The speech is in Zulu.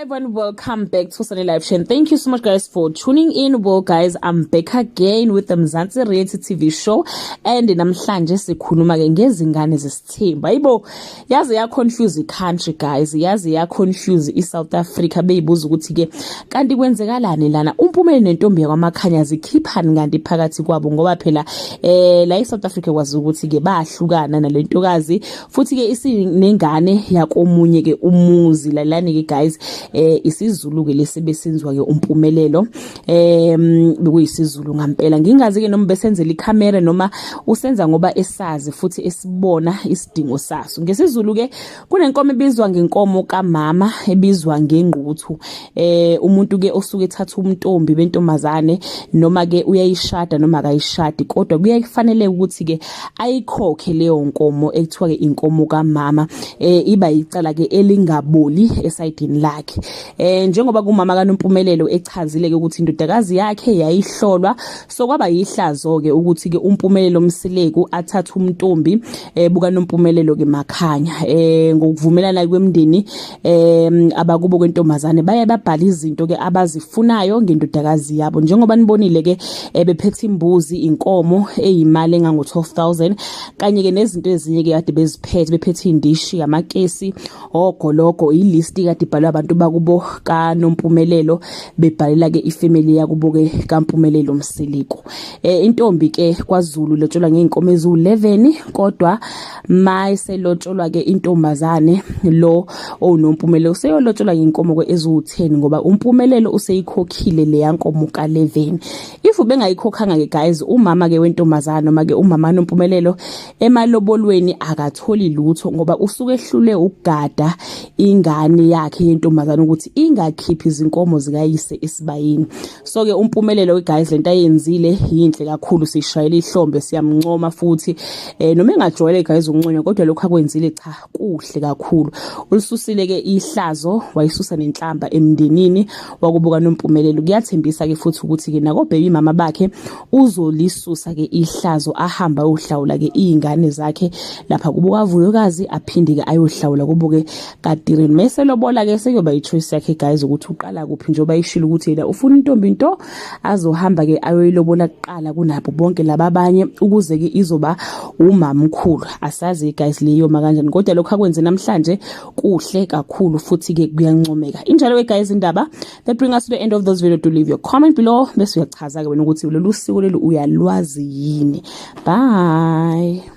Everyone, welcome back to Sunny Live Show. Thank you so much, guys, for tuning in. Well, guys, I'm back again with the Mzansi Reality TV show, and namhlanje sikhuluma ke ngezingane zesithembu. Hayibo, yaze ya confuse country, guys, yaze ya confuse iSouth Africa beyibuza ukuthi ke kanti kwenzekalani lana umpumele nentombi yakwaMakhanya zikhiphani kanti phakathi kwabo ngoba phela la eSouth Africa kwazi ukuthi ke bahlukana nalentokazi futhi ke isinengane yakomunye ke umuzi lalani ke guys isiZulu ke lesebesenzwa ke umpumelelo bekuyisiZulu ngampela ngingazi ke noma besenzela ikhamera noma usenza ngoba esazi futhi esibona isidingo saso ngesiZulu ke kunenkomo ebizwa ngenkomo kaMama ebizwa ngengquthu umuntu ke osuke ethatha umntombi bentomazane noma ke uyayishada noma akayishadi kodwa kuyakufanele ukuthi ke ayikhokhe leyo nkomo ekuthiwa ke inkomo kaMama iba yicala ke elingaboli esayidini lakhe njengoba kumama kaNompumelelo echazile ke ukuthi indodakazi yakhe yayihlolwa so kwaba yihlazo ke ukuthi ke uMpumelelo Mseleku athatha umntombi buka Nompumelelo ke Makhanya ngokuvumelana kwemndeni abakubo kwentomazane baye babhala izinto ke abazifunayo ngendodakazi yabo njengoba nibonile ke bephethe imbuzi inkomo eyimali engango 12,000 kanye ke nezinto ezinye ke kade beziphethe bephethe indishi amakesi ogologo ilist kade ibhalwa abantu bakubo kaNompumelelo bebhalela ke ifamily yakubo ke kaMpumelelo Mseleku intombi ke kwaZulu lotsholwa ngeenkomo ezu11 kodwa mayiselotsholwa ke intombazane lo oNompumelelo useyolotsholwa ngeenkomo ke ezu10 ngoba uMpumelelo useyikhokhile le yankomo ka11 if bengayikhokhanga ke guys umama ke wentombazane noma ke umama noMpumelelo emalobolweni akatholi lutho ngoba usuke ehlule ukugada ingane yakhe yentombazane ukuthi ingakhiphi izinkomo zikayise esibayini so ke uMpumelelo guys lento ayenzile yinhle kakhulu sishayela ihlombe siyamncoma futhi noma engajwayele guys ukunconywa kodwa lokho akwenzile cha kuhle kakhulu ulisusile ke ihlazo wayisusa nenhlamba emndenini wakubuka noMpumelelo kuyathembisa ke futhi ukuthi ke nako baby mama bakhe uzolisusa ke ihlazo ahamba uhlawula ke izingane zakhe lapha kubuka Vuyokazi aphinde ke ayohlawula kubuke kaDireni mase lobola ke seyoba ichoice yakhe guys ukuthi uqala kuphi njoba ishilo ukuthi yena ufuna intombi into azohamba ke ayoyilobola kuqala kunabo bonke lababanye ukuze ke izoba umamkhulu asazi guys leyo makanjani kodwa lokho akwenze namhlanje kuhle kakhulu futhi ke kuyancomeka injalo ke guys indaba that bring us to the end of this video. To leave your comment below bese uyachaza ke wena ukuthi lolu siko lolu uyalwazi yini. Bye.